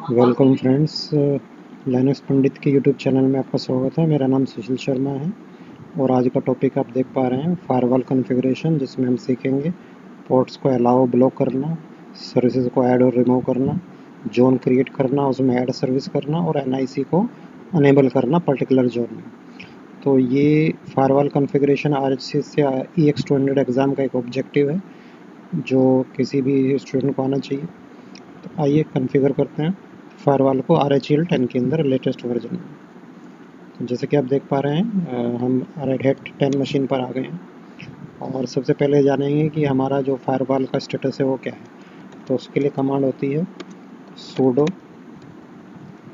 Welcome friends, Linux पंडित के YouTube channel में आपका स्वागत है। मेरा नाम सुशील शर्मा है और आज का टॉपिक आप देख पा रहे हैं फायरवॉल कॉन्फ़िगरेशन, जिसमें हम सीखेंगे पोर्ट्स को अलाउ ब्लॉक करना, सर्विसेज को ऐड और रिमूव करना, जोन क्रिएट करना, उसमें ऐड सर्विस करना और एनआईसी को अनेबल करना पर्टिकुलर जोन में। तो ये फायरवॉल कॉन्फ़िगरेशन RHC से EX200 एग्ज़ाम का एक ऑब्जेक्टिव है जो किसी भी स्टूडेंट को आना चाहिए। तो आइए कॉन्फ़िगर करते हैं फायरवॉल को RHEL 10 के अंदर लेटेस्ट वर्जन में। तो जैसे कि आप देख पा रहे हैं हम रेड हैट 10 मशीन पर आ गए हैं और सबसे पहले जानेंगे कि हमारा जो फायरवॉल का स्टेटस है वो क्या है। तो उसके लिए कमांड होती है sudo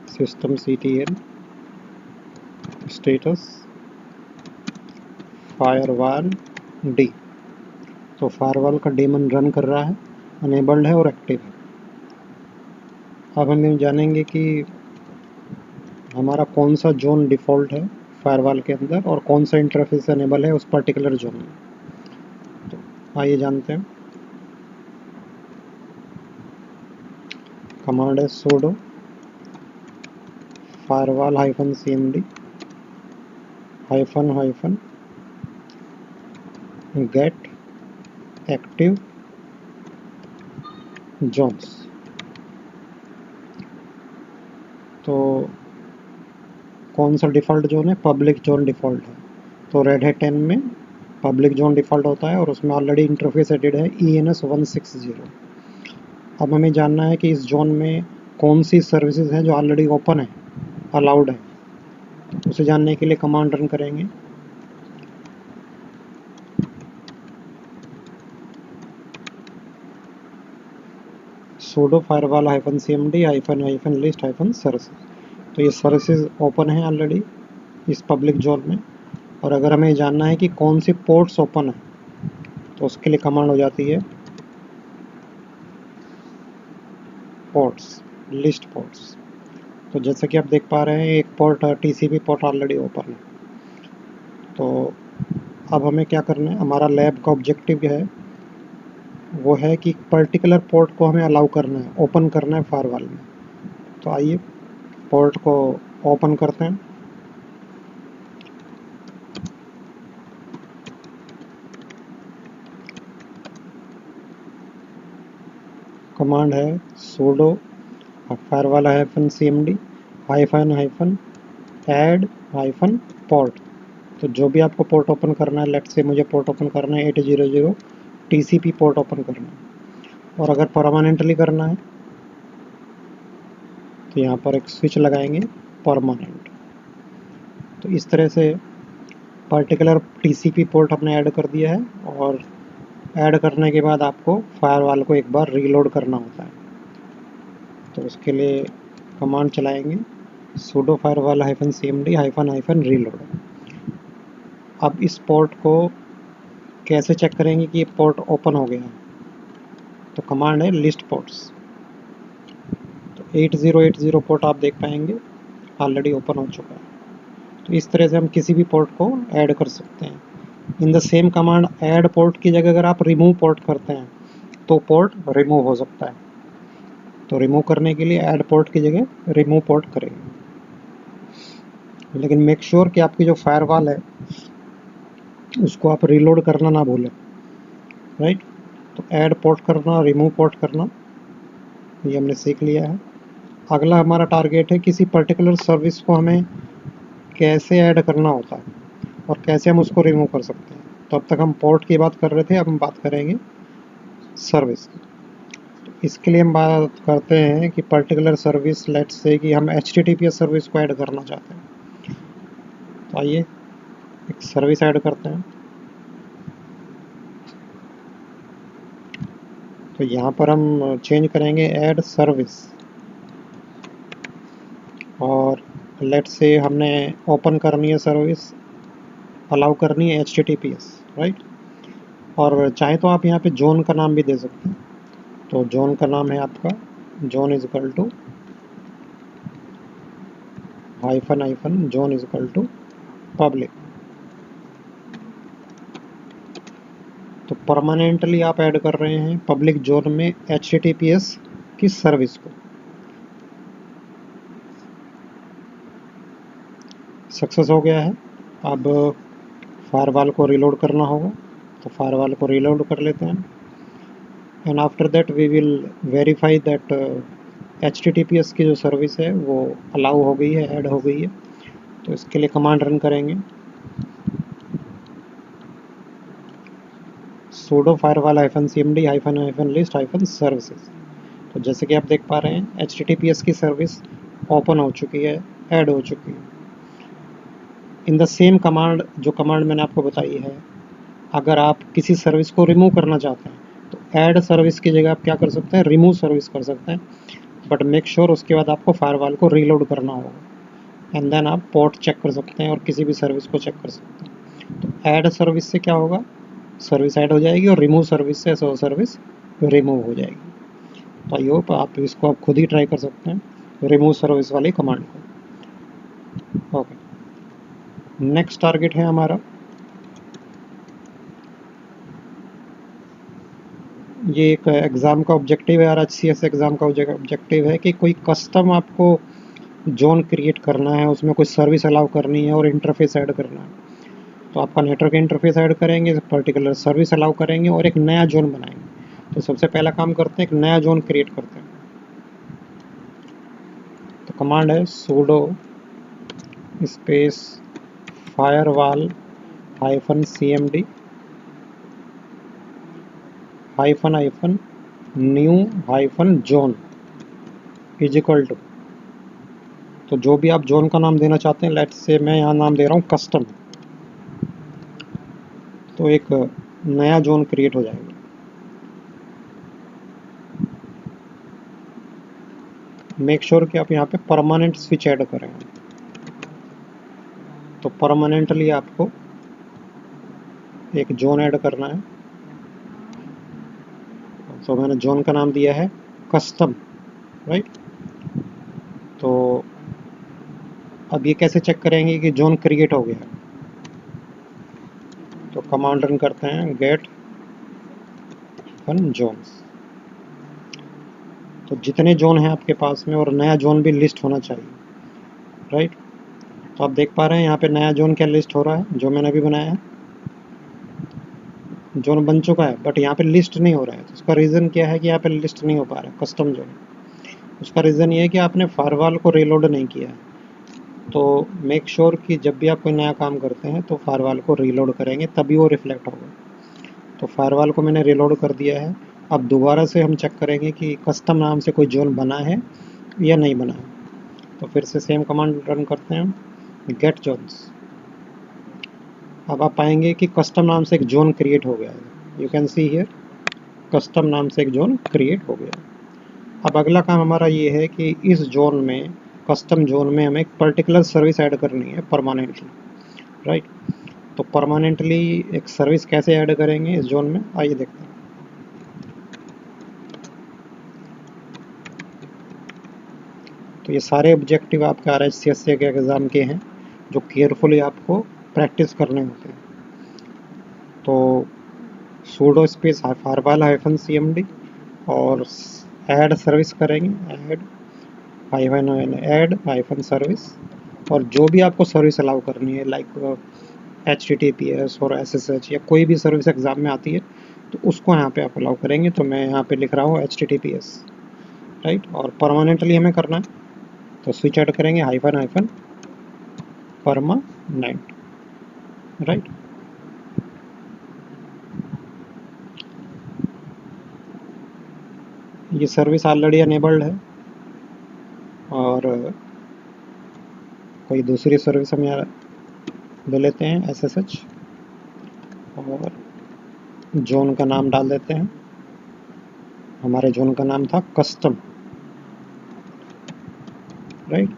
systemctl status firewall d। तो फायरवॉल का डेमन रन कर रहा है, अनेबल्ड है और एक्टिव है। अब हम जानेंगे कि हमारा कौन सा जोन डिफ़ॉल्ट है फायरवॉल के अंदर और कौन सा इंटरफेस अनेबल है उस पर्टिकुलर जोन में। तो आइए जानते हैं। कमांड है sudo firewall -cmd -get active zones। तो कौन सा डिफ़ॉल्ट जोन है? पब्लिक जोन डिफ़ॉल्ट है। तो रेड हैट 10 में पब्लिक जोन डिफ़ॉल्ट होता है और उसमें ऑलरेडी इंटरफेस एडेड है ENS 160। अब हमें जानना है कि इस जोन में कौन सी सर्विसेज हैं जो ऑलरेडी ओपन है, अलाउड है। तो उसे जानने के लिए कमांड रन करेंगे sudo firewall -cmd -list -services। तो ये सर्विसेज ओपन है ऑलरेडी इस पब्लिक जोन में। और अगर हमें जानना है कि कौन सी पोर्ट्स ओपन है तो उसके लिए कमांड हो जाती है पोर्ट्स, लिस्ट पोर्ट्स। तो जैसे कि आप देख पा रहे हैं एक port TCP port already open है। तो अब हमें क्या करना है, हमारा लैब का ऑब्जेक्टिव है वो है कि पर्टिकुलर पोर्ट को हमें अलाउ करना है, ओपन करना है फायरवॉल में। तो आइए पोर्ट को ओपन करते हैं। कमांड है sudo firewall -cmd -add -port। तो जो भी आपको पोर्ट ओपन करना है, लेट्स से मुझे पोर्ट ओपन करना है 800 TCP पोर्ट ओपन करना है। और अगर परमानेंटली करना है तो यहाँ पर एक स्विच लगाएंगे परमानेंट। तो इस तरह से पर्टिकुलर TCP पोर्ट हमने ऐड कर दिया है और ऐड करने के बाद आपको फायरवॉल को एक बार रीलोड करना होता है। तो उसके लिए कमांड चलाएंगे sudo firewall -cmd -reload। अब इस पोर्ट को कैसे चेक करेंगे कि ये पोर्ट ओपन हो गया है? तो कमांड है लिस्ट पोर्ट्स। तो 8080 पोर्ट आप देख पाएंगे ऑलरेडी ओपन हो चुका है। तो इस तरह से हम किसी भी पोर्ट को ऐड कर सकते हैं। In the same command add port की जगह अगर आप रिमूव पोर्ट करते हैं तो पोर्ट रिमूव हो सकता है। तो रिमूव करने के लिए ऐड पोर्ट की जगह रिमूव पोर्ट करेंगे। लेकिन मेक श्योर कि आपकी जो फायरवॉल है उसको आप रीलोड करना ना भूलें, राइट। तो ऐड पोर्ट करना, रिमूव पोर्ट करना, ये हमने सीख लिया है। अगला हमारा टारगेट है किसी पर्टिकुलर सर्विस को हमें कैसे ऐड करना होता है और कैसे हम उसको रिमूव कर सकते हैं। तो अब तक हम पोर्ट की बात कर रहे थे, अब हम बात करेंगे सर्विस। इसके लिए हम बात करते हैं कि पर्टिकुलर सर्विस, लेट्स से कि हम HTTPS सर्विस को ऐड करना चाहते हैं। तो आइए एक सर्विस ऐड करते हैं। तो यहाँ पर हम चेंज करेंगे ऐड सर्विस और लेट्स से हमने ओपन करनी है सर्विस, अलाउ करनी है HTTPS, राइट। और चाहे तो आप यहाँ पे जोन का नाम भी दे सकते हैं। तो जोन का नाम है आपका zone is equal to zone is equal to public. तो परमानेंटली आप ऐड कर रहे हैं पब्लिक जोन में HTTPS की सर्विस को। सक्सेस हो गया है। अब फायरवॉल को रीलोड करना होगा, तो फायरवॉल को रीलोड कर लेते हैं। And after that we will verify that HTTPS की जो सर्विस है वो अलाउ हो गई है, ऐड हो गई है। तो इसके लिए कमांड रन करेंगे sudo firewall -cmd -list -services। तो जैसे कि आप देख पा रहे हैं HTTPS की सर्विस ओपन हो चुकी है, ऐड हो चुकी है। इन द सेम कमांड, जो कमांड मैंने आपको बताई है, अगर आप किसी सर्विस को रिमूव करना चाहते हैं तो ऐड सर्विस की जगह आप क्या कर सकते हैं, रिमूव सर्विस कर सकते हैं। बट मेक श्योर उसके बाद आपको फायरवॉल को रीलोड करना होगा एंड देन आप पोर्ट चेक कर सकते हैं और किसी भी सर्विस को चेक कर सकते हैं। तो ऐड सर्विस से क्या होगा, सर्विस ऐड हो जाएगी और रिमूव सर्विस से वो सर्विस रिमूव हो जाएगी। तो आई होप आप इसको आप खुद ही ट्राई कर सकते हैं रिमूव सर्विस वाली कमांड को। ओके, नेक्स्ट टारगेट है हमारा, ये एक एग्ज़ाम का ऑब्जेक्टिव है, RHCS एग्ज़ाम का ऑब्जेक्टिव है कि कोई कस्टम आपको जोन क्रिएट करना है, उसमें कोई सर्विस अलाउ करनी है और इंटरफेस ऐड करना है। तो आपका नेटवर्क इंटरफेस ऐड करेंगे, पर्टिकुलर सर्विस अलाउ करेंगे और एक नया जोन बनाएंगे। तो सबसे पहला काम करते हैं, एक नया जोन क्रिएट करते हैं। तो कमांड है sudo space firewall -cmd -new -zone is equal to, तो जो भी आप जोन का नाम देना चाहते हैं, लेट्स से मैं यहाँ नाम दे रहा हूँ कस्टम। तो एक नया जोन क्रिएट हो जाएगा। मेक श्योर कि आप यहाँ पे परमानेंट स्विच ऐड करें। तो परमानेंटली आपको एक जोन ऐड करना है। तो मैंने जोन का नाम दिया है कस्टम, राइट। तो अब ये कैसे चेक करेंगे कि जोन क्रिएट हो गया है, तो कमांड रन करते हैं गेट वन जोन्स। तो जितने जोन हैं आपके पास में और नया जोन भी लिस्ट होना चाहिए, राइट। तो आप देख पा रहे हैं यहाँ पे नया जोन क्या लिस्ट हो रहा है, जो मैंने अभी बनाया है जोन बन चुका है, बट यहाँ पे लिस्ट नहीं हो रहा है। तो उसका रीज़न क्या है कि यहाँ पे लिस्ट नहीं हो पा रहा है कस्टम जोन। उसका रीज़न ये है कि आपने फायरवॉल को रीलोड नहीं किया है। तो मेक श्योर कि जब भी आप कोई नया काम करते हैं तो फायरवॉल को रीलोड करेंगे, तभी वो रिफ्लेक्ट होगा। तो फायरवॉल को मैंने रीलोड कर दिया है। अब दोबारा से हम चेक करेंगे कि कस्टम नाम से कोई जोन बना है या नहीं बना है। तो फिर से सेम कमांड रन करते हैं गेट जोन्स। अब आप पाएंगे कि कस्टम नाम से एक जोन क्रिएट हो गया है। You can see here custom नाम से एक जोन क्रिएट हो गया। अब अगला काम हमारा ये है कि इस जोन में, कस्टम जोन में, हमें एक पर्टिकुलर सर्विस ऐड करनी है परमानेंटली, राइट। तो परमानेंटली एक सर्विस कैसे ऐड करेंगे इस जोन में, आइए देखते हैं। तो ये सारे ऑब्जेक्टिव आपके RHCS के एग्ज़ाम के हैं जो केयरफुली आपको प्रैक्टिस करने होते हैं। तो sudo स्पेस firewall -cmd और ऐड सर्विस करेंगे, ऐड सर्विस, और जो भी आपको सर्विस अलाउ करनी है लाइक HTTPS और SSH या कोई भी सर्विस एग्ज़ाम में आती है तो उसको यहाँ पे आप अलाउ करेंगे। तो मैं यहाँ पे लिख रहा हूँ HTTPS, राइट। और परमानेंटली हमें करना है तो स्विच ऐड करेंगे -, परमानेंट, राइट। ये सर्विस ऑलरेडी अनेबल्ड है और कोई दूसरी सर्विस हम यहाँ ले लेते हैं SSH और जोन का नाम डाल देते हैं। हमारे जोन का नाम था कस्टम, राइट।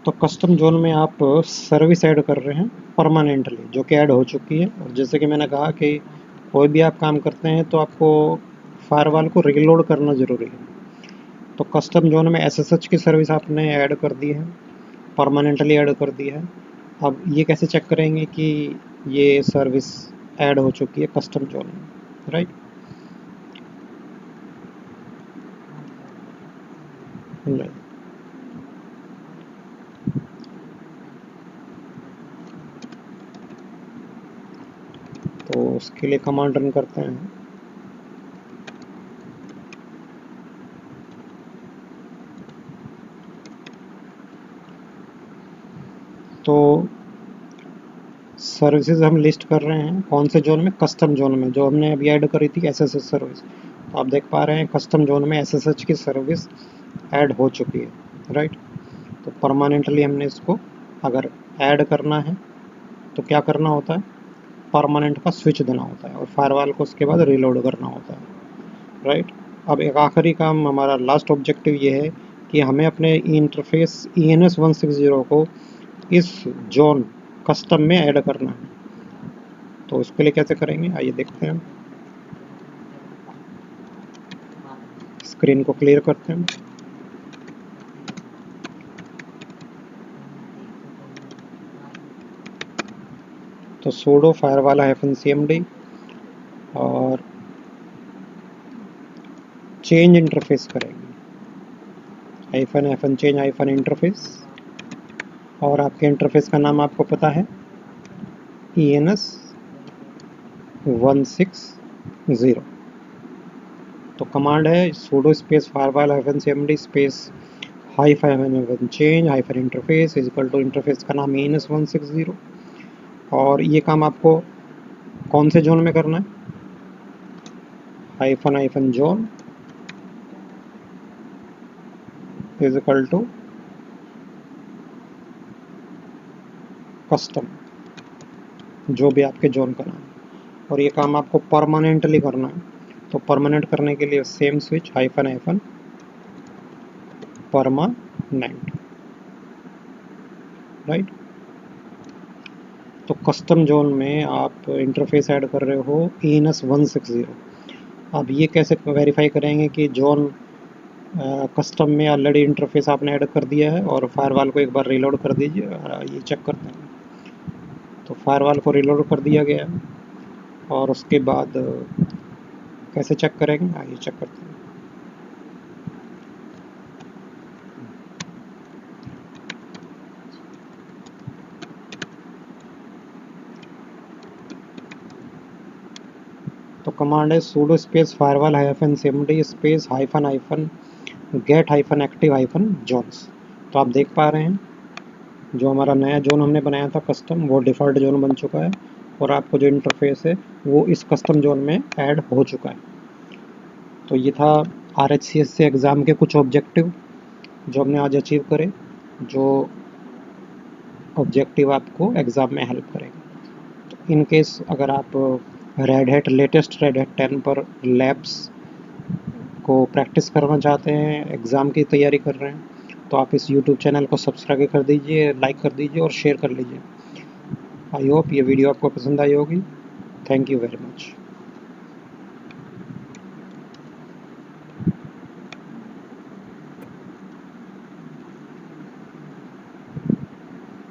तो कस्टम जोन में आप सर्विस ऐड कर रहे हैं परमानेंटली, जो कि ऐड हो चुकी है। और जैसे कि मैंने कहा कि कोई भी आप काम करते हैं तो आपको फायरवॉल को रीलोड करना ज़रूरी है। तो कस्टम जोन में SSH की सर्विस आपने ऐड कर दी है, परमानेंटली ऐड कर दी है। अब ये कैसे चेक करेंगे कि ये सर्विस ऐड हो चुकी है कस्टम जोन में, राइट। उसके लिए कमांड रन करते हैं। तो सर्विसेज हम लिस्ट कर रहे हैं कौन से जोन में, कस्टम जोन में, जो हमने अभी ऐड करी थी एसएसएच सर्विस। तो आप देख पा रहे हैं कस्टम जोन में एसएसएच की सर्विस ऐड हो चुकी है, राइट। तो परमानेंटली हमने इसको अगर ऐड करना है तो क्या करना होता है, परमानेंट का स्विच देना होता है और फायरवॉल को उसके बाद रीलोड करना होता है, राइट। अब एक आखिरी काम, हमारा लास्ट ऑब्जेक्टिव ये है कि हमें अपने इंटरफेस ENS160 को इस जोन कस्टम में ऐड करना है। तो उसके लिए कैसे करेंगे, आइए देखते हैं। स्क्रीन को क्लियर करते हैं। तो sudo firewall -cmd और चेंज इंटरफेस करेंगे, -f चेंज इंटरफेस, और आपके इंटरफेस का नाम आपको पता है ENS160। तो कमांड है sudo space firewall -cmd space -f change -interface is equal to interface का नाम ENS160। और ये काम आपको कौन से जोन में करना है, -, zone is equal to custom, जो भी आपके जोन का नाम है। और ये काम आपको परमानेंटली करना है। तो परमानेंट करने के लिए सेम स्विच -, परमानेंट, राइट। तो कस्टम जोन में आप इंटरफेस ऐड कर रहे हो ENS160। अब ये कैसे वेरीफाई करेंगे कि जोन कस्टम में ऑलरेडी इंटरफेस आपने ऐड कर दिया है, और फायरवॉल को एक बार रीलोड कर दीजिए, ये चेक करते हैं। तो फायरवॉल को रीलोड कर दिया गया, और उसके बाद कैसे चेक करेंगे, आइए चेक करते हैं। तो कमांड है sudo space firewall -cmd space -get -active -zones। तो आप देख पा रहे हैं जो हमारा नया जोन हमने बनाया था कस्टम, वो डिफ़ॉल्ट जोन बन चुका है, और आपको जो इंटरफेस है वो इस कस्टम जोन में ऐड हो चुका है। तो ये था RHCSC एग्ज़ाम के कुछ ऑब्जेक्टिव जो हमने आज अचीव करे, जो ऑब्जेक्टिव आपको एग्ज़ाम में हेल्प करेंगे। तो इन केस अगर आप लेटेस्ट रेड हैट 10 पर लैब्स को प्रैक्टिस करना चाहते हैं, एग्ज़ाम की तैयारी कर रहे हैं, तो आप इस यूट्यूब चैनल को सब्सक्राइब कर दीजिए, लाइक कर दीजिए और शेयर कर लीजिए। आई होप ये वीडियो आपको पसंद आई होगी। Thank you very much.